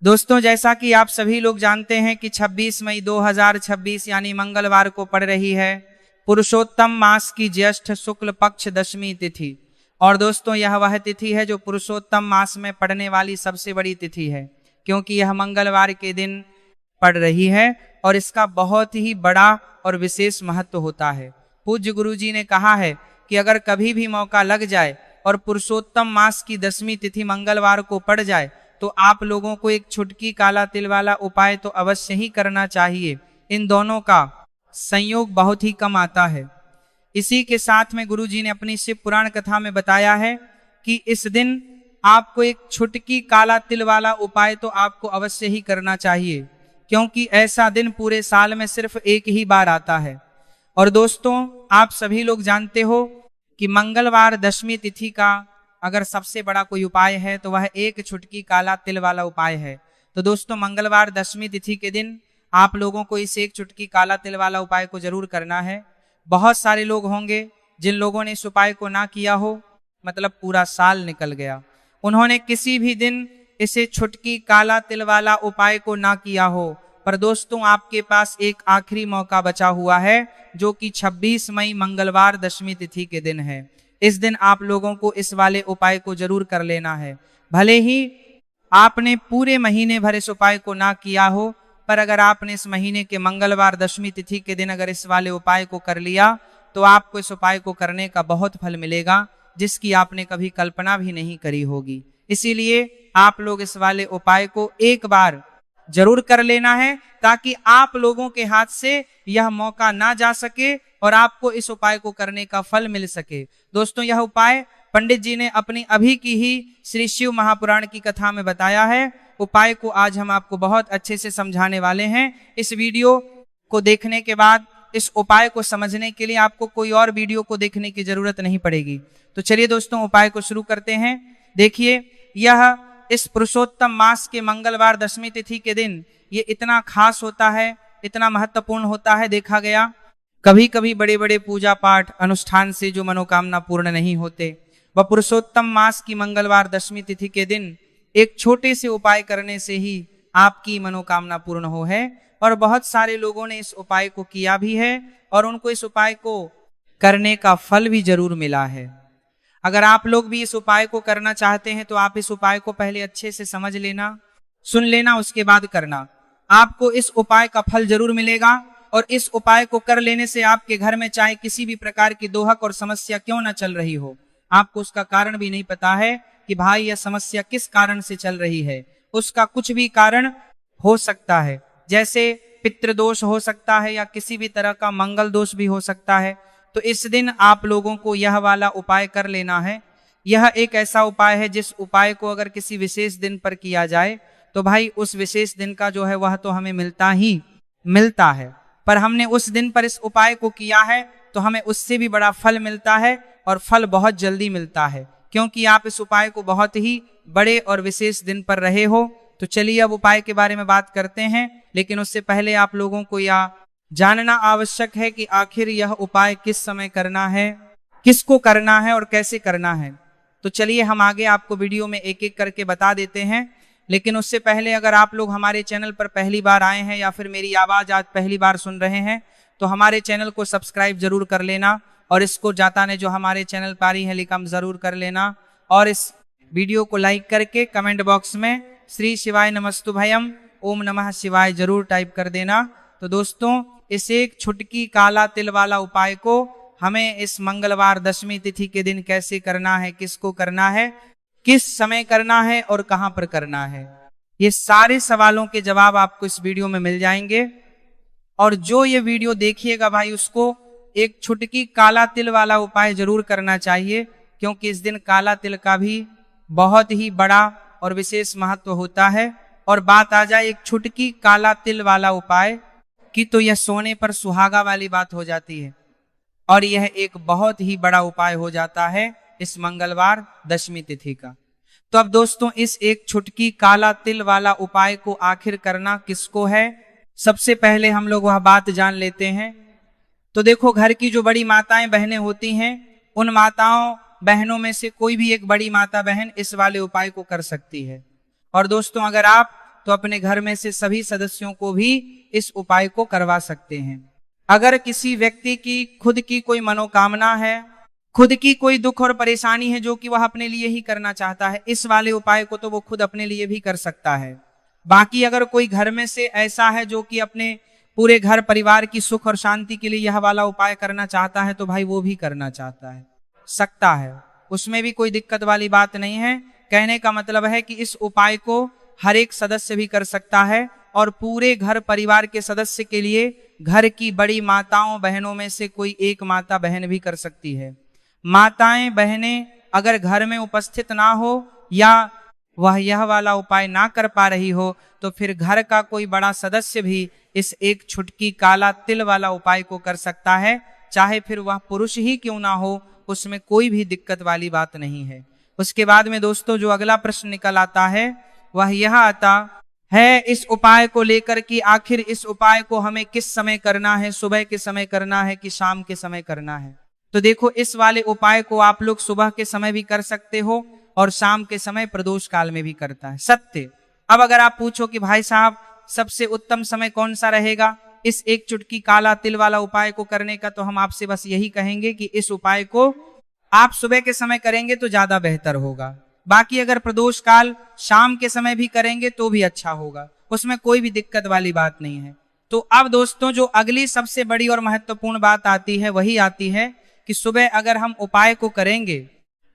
दोस्तों, जैसा कि आप सभी लोग जानते हैं कि 26 मई 2026 यानी मंगलवार को पड़ रही है पुरुषोत्तम मास की ज्येष्ठ शुक्ल पक्ष दशमी तिथि। और दोस्तों, यह वह तिथि है जो पुरुषोत्तम मास में पड़ने वाली सबसे बड़ी तिथि है, क्योंकि यह मंगलवार के दिन पड़ रही है और इसका बहुत ही बड़ा और विशेष महत्व होता है। पूज्य गुरु जी ने कहा है कि अगर कभी भी मौका लग जाए और पुरुषोत्तम मास की दशमी तिथि मंगलवार को पड़ जाए तो आप लोगों को एक छुटकी काला तिल वाला उपाय तो अवश्य ही करना चाहिए। इन दोनों का संयोग बहुत ही कम आता है। इसी के साथ में गुरु जी ने अपनी शिव पुराण कथा में बताया है कि इस दिन आपको एक छुटकी काला तिल वाला उपाय तो आपको अवश्य ही करना चाहिए, क्योंकि ऐसा दिन पूरे साल में सिर्फ एक ही बार आता है। और दोस्तों, आप सभी लोग जानते हो कि मंगलवार दशमी तिथि का अगर सबसे बड़ा कोई उपाय है तो वह एक छुटकी काला तिल वाला उपाय है। तो दोस्तों, मंगलवार दशमी तिथि के दिन आप लोगों को इस एक छुटकी काला तिल वाला उपाय को जरूर करना है। बहुत सारे लोग होंगे जिन लोगों ने इस उपाय को ना किया हो, मतलब पूरा साल निकल गया, उन्होंने किसी भी दिन इसे छुटकी काला तिल वाला उपाय को ना किया हो। पर दोस्तों, आपके पास एक आखिरी मौका बचा हुआ है, जो कि 26 मई मंगलवार दशमी तिथि के दिन है। इस दिन आप लोगों को इस वाले उपाय को जरूर कर लेना है। भले ही आपने पूरे महीने भर इस उपाय को ना किया हो, पर अगर आपने इस महीने के मंगलवार दशमी तिथि के दिन अगर इस वाले उपाय को कर लिया तो आपको इस उपाय को करने का बहुत फल मिलेगा, जिसकी आपने कभी कल्पना भी नहीं करी होगी। इसीलिए आप लोग इस वाले उपाय को एक बार जरूर कर लेना है, ताकि आप लोगों के हाथ से यह मौका ना जा सके और आपको इस उपाय को करने का फल मिल सके। दोस्तों, यह उपाय पंडित जी ने अपनी अभी की ही श्री शिव महापुराण की कथा में बताया है। उपाय को आज हम आपको बहुत अच्छे से समझाने वाले हैं। इस वीडियो को देखने के बाद इस उपाय को समझने के लिए आपको कोई और वीडियो को देखने की जरूरत नहीं पड़ेगी। तो चलिए दोस्तों, उपाय को शुरू करते हैं। देखिए, यह इस पुरुषोत्तम मास के मंगलवार दशमी तिथि के दिन ये इतना खास होता है, इतना महत्वपूर्ण होता है। देखा गया कभी कभी बड़े बड़े पूजा पाठ अनुष्ठान से जो मनोकामना पूर्ण नहीं होते, वह पुरुषोत्तम मास की मंगलवार दशमी तिथि के दिन एक छोटे से उपाय करने से ही आपकी मनोकामना पूर्ण हो है। और बहुत सारे लोगों ने इस उपाय को किया भी है और उनको इस उपाय को करने का फल भी जरूर मिला है। अगर आप लोग भी इस उपाय को करना चाहते हैं तो आप इस उपाय को पहले अच्छे से समझ लेना, सुन लेना, उसके बाद करना। आपको इस उपाय का फल जरूर मिलेगा और इस उपाय को कर लेने से आपके घर में चाहे किसी भी प्रकार की दोहक और समस्या क्यों न चल रही हो, आपको उसका कारण भी नहीं पता है कि भाई यह समस्या किस कारण से चल रही है, उसका कुछ भी कारण हो सकता है। जैसे पितृदोष हो सकता है या किसी भी तरह का मंगल दोष भी हो सकता है। तो इस दिन आप लोगों को यह वाला उपाय कर लेना है। यह एक ऐसा उपाय है जिस उपाय को अगर किसी विशेष दिन पर किया जाए तो भाई उस विशेष दिन का जो है वह तो हमें मिलता ही मिलता है, पर हमने उस दिन पर इस उपाय को किया है तो हमें उससे भी बड़ा फल मिलता है और फल बहुत जल्दी मिलता है, क्योंकि आप इस उपाय को बहुत ही बड़े और विशेष दिन पर रहे हो। तो चलिए अब उपाय के बारे में बात करते हैं, लेकिन उससे पहले आप लोगों को यह जानना आवश्यक है कि आखिर यह उपाय किस समय करना है, किसको करना है और कैसे करना है। तो चलिए हम आगे आपको वीडियो में एक एक करके बता देते हैं। लेकिन उससे पहले अगर आप लोग हमारे चैनल पर पहली बार आए हैं या फिर मेरी आवाज आज पहली बार सुन रहे हैं तो हमारे चैनल को सब्सक्राइब जरूर कर लेना और इसको जाता ने जो हमारे चैनल पर ही है लिखम जरूर कर लेना और इस वीडियो को लाइक करके कमेंट बॉक्स में श्री शिवाय नमस्तुभयम ओम नमः शिवाय जरूर टाइप कर देना। तो दोस्तों, इस एक छुटकी काला तिल वाला उपाय को हमें इस मंगलवार दशमी तिथि के दिन कैसे करना है, किसको करना है, किस समय करना है और कहां पर करना है, ये सारे सवालों के जवाब आपको इस वीडियो में मिल जाएंगे। और जो ये वीडियो देखिएगा भाई उसको एक छुटकी काला तिल वाला उपाय जरूर करना चाहिए, क्योंकि इस दिन काला तिल का भी बहुत ही बड़ा और विशेष महत्व होता है। और बात आ जाए एक छुटकी काला तिल वाला उपाय की तो यह सोने पर सुहागा वाली बात हो जाती है और यह एक बहुत ही बड़ा उपाय हो जाता है इस मंगलवार दशमी तिथि का। तो अब दोस्तों, इस एक छुटकी काला तिल वाला उपाय को आखिर करना किसको है, सबसे पहले हम लोग वह बात जान लेते हैं। तो देखो, घर की जो बड़ी माताएं बहनें होती हैं, उन माताओं बहनों में से कोई भी एक बड़ी माता बहन इस वाले उपाय को कर सकती है। और दोस्तों, अगर आप तो अपने घर में से सभी सदस्यों को भी इस उपाय को करवा सकते हैं। अगर किसी व्यक्ति की खुद की कोई मनोकामना है, खुद की कोई दुख और परेशानी है जो कि वह अपने लिए ही करना चाहता है, इस वाले उपाय को तो वो खुद अपने लिए भी कर सकता है। बाकी अगर कोई घर में से ऐसा है जो कि अपने पूरे घर परिवार की सुख और शांति के लिए यह वाला उपाय करना चाहता है, तो भाई वो भी करना चाहता है, सकता है, उसमें भी कोई दिक्कत वाली बात नहीं है। कहने का मतलब है कि इस उपाय को हर एक सदस्य भी कर सकता है और पूरे घर परिवार के सदस्य के लिए घर की बड़ी माताओं बहनों में से कोई एक माता बहन भी कर सकती है। माताएं बहनें अगर घर में उपस्थित ना हो या वह यह वाला उपाय ना कर पा रही हो, तो फिर घर का कोई बड़ा सदस्य भी इस एक छुटकी काला तिल वाला उपाय को कर सकता है, चाहे फिर वह पुरुष ही क्यों ना हो, उसमें कोई भी दिक्कत वाली बात नहीं है। उसके बाद में दोस्तों जो अगला प्रश्न निकल आता है वह यह आता है इस उपाय को लेकर कि आखिर इस उपाय को हमें किस समय करना है, सुबह के समय करना है कि शाम के समय करना है। तो देखो, इस वाले उपाय को आप लोग सुबह के समय भी कर सकते हो और शाम के समय प्रदोष काल में भी करता है सत्य। अब अगर आप पूछो कि भाई साहब सबसे उत्तम समय कौन सा रहेगा इस एक चुटकी काला तिल वाला उपाय को करने का, तो हम आपसे बस यही कहेंगे कि इस उपाय को आप सुबह के समय करेंगे तो ज्यादा बेहतर होगा। बाकी अगर प्रदोष काल शाम के समय भी करेंगे तो भी अच्छा होगा, उसमें कोई भी दिक्कत वाली बात नहीं है। तो अब दोस्तों जो अगली सबसे बड़ी और महत्वपूर्ण बात आती है वही आती है कि सुबह अगर हम उपाय को करेंगे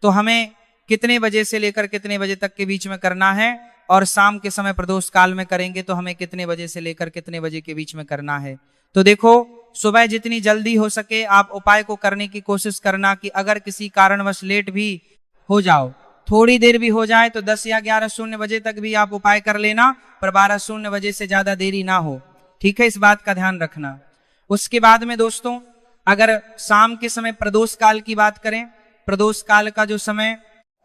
तो हमें कितने बजे से लेकर कितने बजे तक के बीच में करना है, और शाम के समय प्रदोष काल में करेंगे तो हमें कितने बजे से लेकर कितने बजे के बीच में करना है। तो देखो, सुबह जितनी जल्दी हो सके आप उपाय को करने की कोशिश करना कि अगर किसी कारणवश लेट भी हो जाओ, थोड़ी देर भी हो जाए, तो 10 या 11:00 बजे तक भी आप उपाय कर लेना, पर 12:00 बजे से ज्यादा देरी ना हो। ठीक है, इस बात का ध्यान रखना। उसके बाद में दोस्तों अगर शाम के समय प्रदोष काल की बात करें, प्रदोष काल का जो समय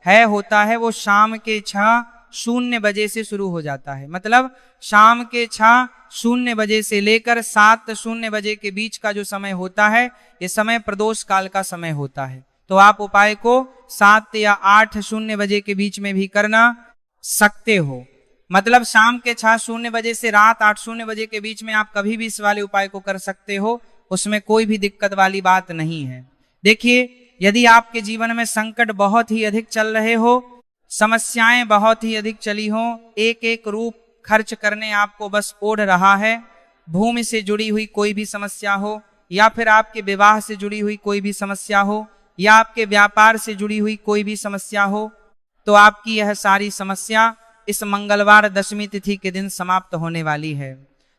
है होता है वो शाम के 6:00 बजे से शुरू हो जाता है। मतलब शाम के 6:00 बजे से लेकर 7:00 बजे के बीच का जो समय होता है, ये समय प्रदोष काल का समय होता है। तो आप उपाय को 7 या 8:00 बजे के बीच में भी करना सकते हो। मतलब शाम के 6:00 बजे से रात 8:00 बजे के बीच में आप कभी भी इस वाले उपाय को कर सकते हो, उसमें कोई भी दिक्कत वाली बात नहीं है। देखिए, यदि आपके जीवन में संकट बहुत ही अधिक चल रहे हो, समस्याएं बहुत ही अधिक चली हो, एक एक रूप खर्च करने आपको बस ओढ़ रहा है, भूमि से जुड़ी हुई कोई भी समस्या हो, या फिर आपके विवाह से जुड़ी हुई कोई भी समस्या हो, या आपके व्यापार से जुड़ी हुई कोई भी समस्या हो, तो आपकी यह सारी समस्या इस मंगलवार दशमी तिथि के दिन समाप्त होने वाली है।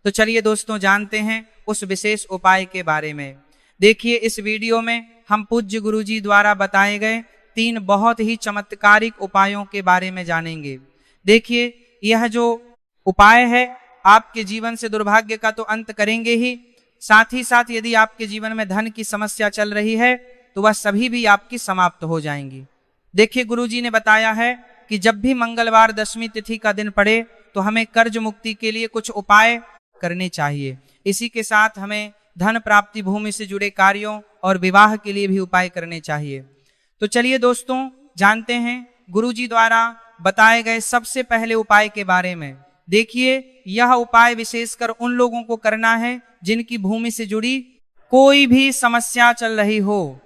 तो चलिए दोस्तों जानते हैं उस विशेष उपाय के बारे में। देखिए, इस वीडियो में हम पूज्य गुरुजी द्वारा बताए गए 3 बहुत ही चमत्कारिक उपायों के बारे में जानेंगे। देखिए, यह जो उपाय है आपके जीवन से दुर्भाग्य का तो अंत करेंगे ही, साथ ही साथ यदि आपके जीवन में धन की समस्या चल रही है तो वह सभी भी आपकी समाप्त हो जाएंगी। देखिए, गुरुजी ने बताया है कि जब भी मंगलवार दशमी तिथि का दिन पड़े तो हमें कर्ज मुक्ति के लिए कुछ उपाय करने चाहिए। इसी के साथ हमें धन प्राप्ति, भूमि से जुड़े कार्यों और विवाह के लिए भी उपाय करने चाहिए। तो चलिए दोस्तों जानते हैं गुरुजी द्वारा बताए गए सबसे पहले उपाय के बारे में। देखिए, यह उपाय विशेषकर उन लोगों को करना है जिनकी भूमि से जुड़ी कोई भी समस्या चल रही हो,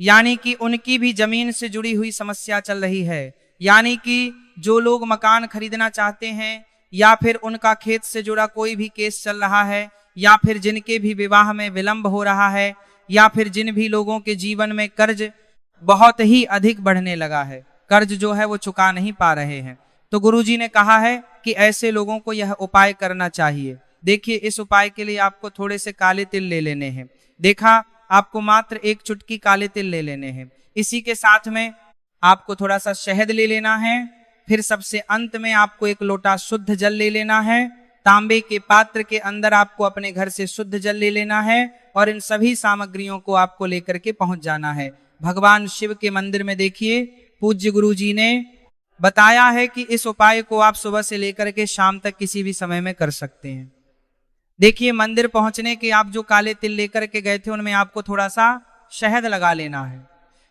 यानी कि उनकी भी जमीन से जुड़ी हुई समस्या चल रही है, यानी कि जो लोग मकान खरीदना चाहते हैं, या फिर उनका खेत से जुड़ा कोई भी केस चल रहा है, या फिर जिनके भी विवाह में विलंब हो रहा है, या फिर जिन भी लोगों के जीवन में कर्ज बहुत ही अधिक बढ़ने लगा है, कर्ज जो है वो चुका नहीं पा रहे हैं, तो गुरुजी ने कहा है कि ऐसे लोगों को यह उपाय करना चाहिए। देखिए, इस उपाय के लिए आपको थोड़े से काले तिल ले लेने हैं। देखा, आपको मात्र 1 चुटकी काले तिल ले लेने हैं। इसी के साथ में आपको थोड़ा सा शहद ले लेना है। फिर सबसे अंत में आपको 1 लोटा शुद्ध जल ले लेना है। तांबे के पात्र के अंदर आपको अपने घर से शुद्ध जल ले लेना है और इन सभी सामग्रियों को आपको लेकर के पहुंच जाना है भगवान शिव के मंदिर में। देखिए, पूज्य गुरुजी ने बताया है कि इस उपाय को आप सुबह से लेकर के शाम तक किसी भी समय में कर सकते हैं। देखिए, मंदिर पहुंचने के आप जो काले तिल लेकर के गए थे उनमें आपको थोड़ा सा शहद लगा लेना है।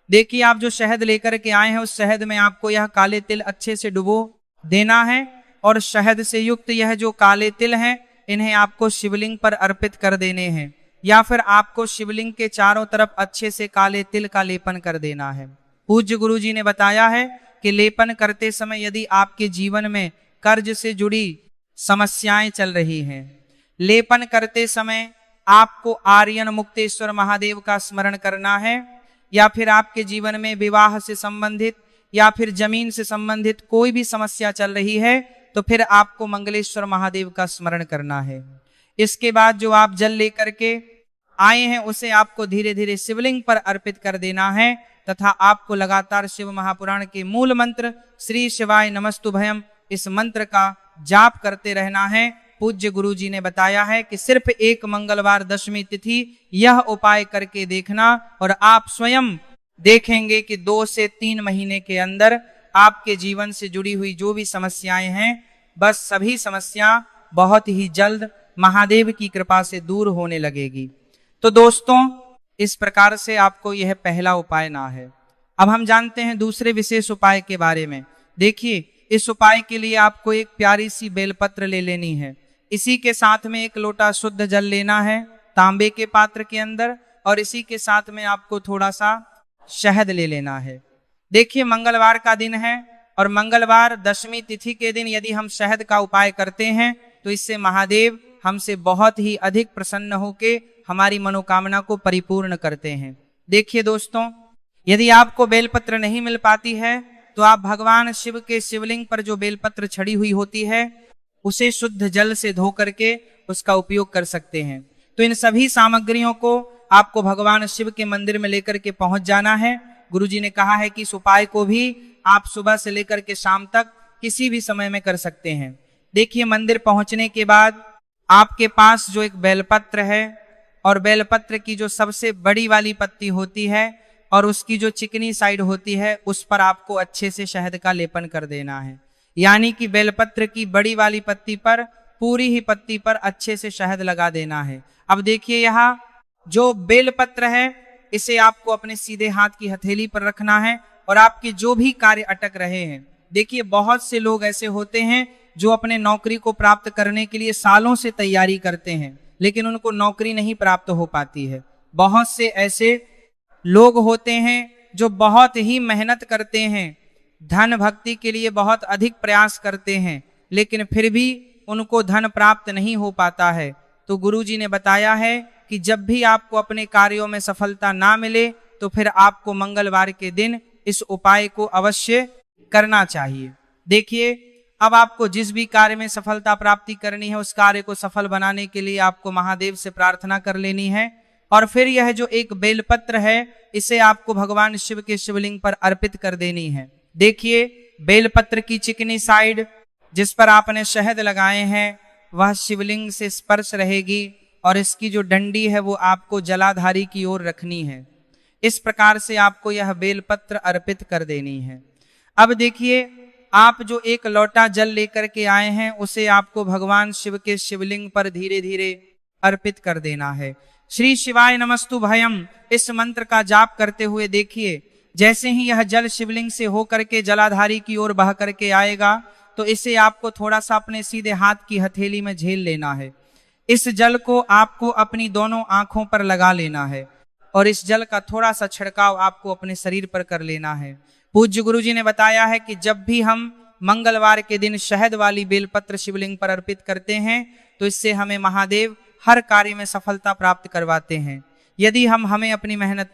देखिए, आप जो शहद लेकर के आए हैं उस शहद में आपको यह काले तिल अच्छे से डुबो देना है और शहद से युक्त यह जो काले तिल हैं, इन्हें आपको शिवलिंग पर अर्पित कर देने हैं, या फिर आपको शिवलिंग के चारों तरफ अच्छे से काले तिल का लेपन कर देना है। पूज्य गुरु जी ने बताया है कि लेपन करते समय यदि आपके जीवन में कर्ज से जुड़ी समस्याएं चल रही हैं, लेपन करते समय आपको आर्यन मुक्तेश्वर महादेव का स्मरण करना है, या फिर आपके जीवन में विवाह से संबंधित या फिर जमीन से संबंधित कोई भी समस्या चल रही है, तो फिर आपको मंगलेश्वर महादेव का स्मरण करना है। इसके बाद जो आप जल लेकर के आए हैं उसे आपको धीरे धीरे शिवलिंग पर अर्पित कर देना है, तथा आपको लगातार शिव महापुराण के मूल मंत्र श्री शिवाय नमस्तुभयम इस मंत्र का जाप करते रहना है। पूज्य गुरु जी ने बताया है कि सिर्फ एक मंगलवार दशमी तिथि यह उपाय करके देखना और आप स्वयं देखेंगे कि 2 से 3 महीने के अंदर आपके जीवन से जुड़ी हुई जो भी समस्याएं हैं, बस सभी समस्या बहुत ही जल्द महादेव की कृपा से दूर होने लगेगी। तो दोस्तों, इस प्रकार से आपको यह पहला उपाय ना है। अब हम जानते हैं दूसरे विशेष उपाय के बारे में। देखिए, इस उपाय के लिए आपको एक प्यारी सी बेलपत्र ले लेनी है। इसी के साथ में एक लोटा शुद्ध जल लेना है तांबे के पात्र के अंदर, और इसी के साथ में आपको थोड़ा सा शहद ले लेना है। देखिए, मंगलवार का दिन है और मंगलवार दशमी तिथि के दिन यदि हम शहद का उपाय करते हैं तो इससे महादेव हमसे बहुत ही अधिक प्रसन्न होके हमारी मनोकामना को परिपूर्ण करते हैं। देखिए दोस्तों, यदि आपको बेलपत्र नहीं मिल पाती है तो आप भगवान शिव के शिवलिंग पर जो बेलपत्र छड़ी हुई होती है उसे शुद्ध जल से धो करके उसका उपयोग कर सकते हैं। तो इन सभी सामग्रियों को आपको भगवान शिव के मंदिर में लेकर के पहुंच जाना है। गुरुजी ने कहा है कि इस उपाय को भी आप सुबह से लेकर के शाम तक किसी भी समय में कर सकते हैं। देखिए, मंदिर पहुंचने के बाद आपके पास जो एक बेलपत्र है और बेलपत्र की जो सबसे बड़ी वाली पत्ती होती है और उसकी जो चिकनी साइड होती है उस पर आपको अच्छे से शहद का लेपन कर देना है। यानी कि बेलपत्र की बड़ी वाली पत्ती पर, पूरी ही पत्ती पर अच्छे से शहद लगा देना है। अब देखिए, यहाँ जो बेलपत्र है इसे आपको अपने सीधे हाथ की हथेली पर रखना है और आपके जो भी कार्य अटक रहे हैं। देखिए, बहुत से लोग ऐसे होते हैं जो अपने नौकरी को प्राप्त करने के लिए सालों से तैयारी करते हैं, लेकिन उनको नौकरी नहीं प्राप्त हो पाती है। बहुत से ऐसे लोग होते हैं जो बहुत ही मेहनत करते हैं, धन भक्ति के लिए बहुत अधिक प्रयास करते हैं, लेकिन फिर भी उनको धन प्राप्त नहीं हो पाता है। तो गुरुजी ने बताया है कि जब भी आपको अपने कार्यों में सफलता ना मिले तो फिर आपको मंगलवार के दिन इस उपाय को अवश्य करना चाहिए। देखिए, अब आपको जिस भी कार्य में सफलता प्राप्ति करनी है उस कार्य को सफल बनाने के लिए आपको महादेव से प्रार्थना कर लेनी है, और फिर यह जो एक बेलपत्र है इसे आपको भगवान शिव के शिवलिंग पर अर्पित कर देनी है। देखिए, बेलपत्र की चिकनी साइड जिस पर आपने शहद लगाए हैं वह शिवलिंग से स्पर्श रहेगी और इसकी जो डंडी है वो आपको जलाधारी की ओर रखनी है। इस प्रकार से आपको यह बेलपत्र अर्पित कर देनी है। अब देखिए, आप जो एक लोटा जल लेकर के आए हैं उसे आपको भगवान शिव के शिवलिंग पर धीरे धीरे अर्पित कर देना है। श्री शिवाय नमस्तुभयम इस मंत्र का जाप करते हुए देखिए, जैसे ही यह जल शिवलिंग से होकर के जलाधारी की ओर बह करके आएगा तो इसे आपको थोड़ा सा अपने सीधे हाथ की हथेली में झेल लेना है। इस जल को आपको अपनी दोनों आंखों पर लगा लेना है और इस जल का थोड़ा सा छिड़काव आपको अपने शरीर पर कर लेना है। पूज्य गुरु जी ने बताया है कि जब भी हम मंगलवार के दिन शहद वाली बेलपत्र शिवलिंग पर अर्पित करते हैं तो इससे हमें महादेव हर कार्य में सफलता प्राप्त करवाते हैं। यदि हमें अपनी मेहनत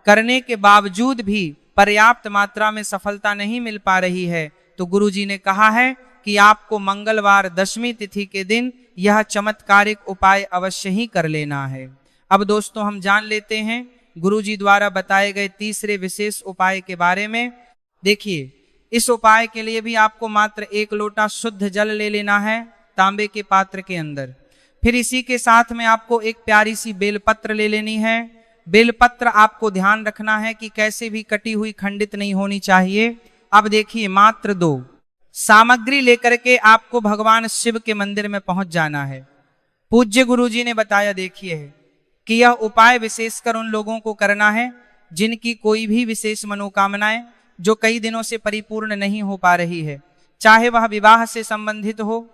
करने के बावजूद भी पर्याप्त मात्रा में सफलता नहीं मिल पा रही है तो गुरु जी ने कहा है कि आपको मंगलवार दशमी तिथि के दिन यह चमत्कारिक उपाय अवश्य ही कर लेना है। अब दोस्तों, हम जान लेते हैं गुरु जी द्वारा बताए गए तीसरे विशेष उपाय के बारे में। देखिए, इस उपाय के लिए भी आपको मात्र 1 लोटा शुद्ध जल ले लेना है तांबे के पात्र के अंदर। फिर इसी के साथ में आपको एक प्यारी सी बेलपत्र ले लेनी है। बेलपत्र आपको ध्यान रखना है कि कैसे भी कटी हुई खंडित नहीं होनी चाहिए। अब देखिए, मात्र 2 सामग्री लेकर के आपको भगवान शिव के मंदिर में पहुंच जाना है। पूज्य गुरु जी ने बताया, देखिए, कि यह उपाय विशेषकर उन लोगों को करना है जिनकी कोई भी विशेष मनोकामनाएं जो कई दिनों से परिपूर्ण नहीं हो पा रही है, चाहे वह विवाह से संबंधित हो,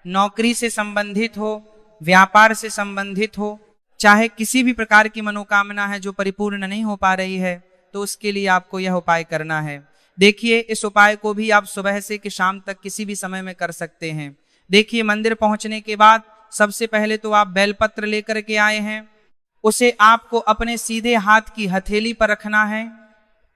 नौकरी से संबंधित हो, व्यापार से संबंधित हो, चाहे किसी भी प्रकार की मनोकामना है जो परिपूर्ण नहीं हो पा रही है, तो उसके लिए आपको यह उपाय करना है। देखिए, इस उपाय को भी आप सुबह से कि शाम तक किसी भी समय में कर सकते हैं। देखिए, मंदिर पहुंचने के बाद सबसे पहले तो आप बेलपत्र लेकर के आए हैं, उसे आपको अपने सीधे हाथ की हथेली पर रखना है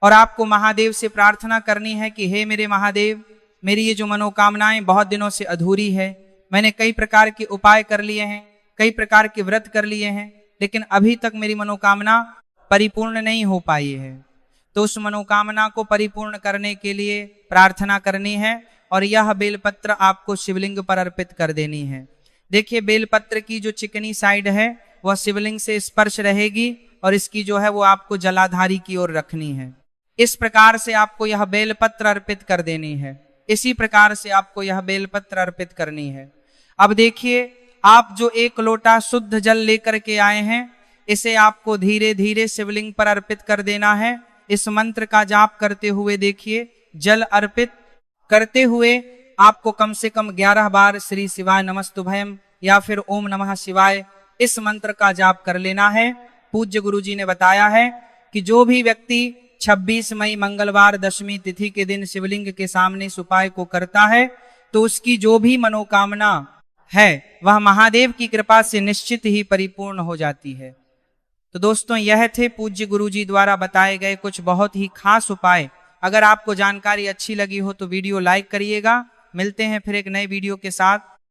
और आपको महादेव से प्रार्थना करनी है कि हे मेरे महादेव, मेरी ये जो मनोकामनाएं बहुत दिनों से अधूरी है, मैंने कई प्रकार के उपाय कर लिए हैं, कई प्रकार के व्रत कर लिए हैं, लेकिन अभी तक मेरी मनोकामना परिपूर्ण नहीं हो पाई है। तो उस मनोकामना को परिपूर्ण करने के लिए प्रार्थना करनी है और यह बेलपत्र आपको शिवलिंग पर अर्पित कर देनी है। देखिए, बेलपत्र की जो चिकनी साइड है वह शिवलिंग से स्पर्श रहेगी और इसकी जो है वो आपको जलाधारी की ओर रखनी है। इस प्रकार से आपको यह बेलपत्र अर्पित कर देनी है। इसी प्रकार से आपको यह बेलपत्र अर्पित करनी है। अब देखिए, आप जो 1 लोटा शुद्ध जल लेकर के आए हैं, इसे आपको धीरे धीरे शिवलिंग पर अर्पित कर देना है। इस मंत्र का जाप करते हुए देखिए, जल अर्पित करते हुए आपको कम से कम 11 बार श्री शिवाय नमस्तुभयम या फिर ओम नमः शिवाय इस मंत्र का जाप कर लेना है। पूज्य गुरुजी ने बताया है कि जो भी व्यक्ति 26 मई मंगलवार दशमी तिथि के दिन शिवलिंग के सामने इस उपाय को करता है, तो उसकी जो भी मनोकामना है वह महादेव की कृपा से निश्चित ही परिपूर्ण हो जाती है। तो दोस्तों, यह थे पूज्य गुरुजी द्वारा बताए गए कुछ बहुत ही खास उपाय। अगर आपको जानकारी अच्छी लगी हो तो वीडियो लाइक करिएगा। मिलते हैं फिर एक नए वीडियो के साथ।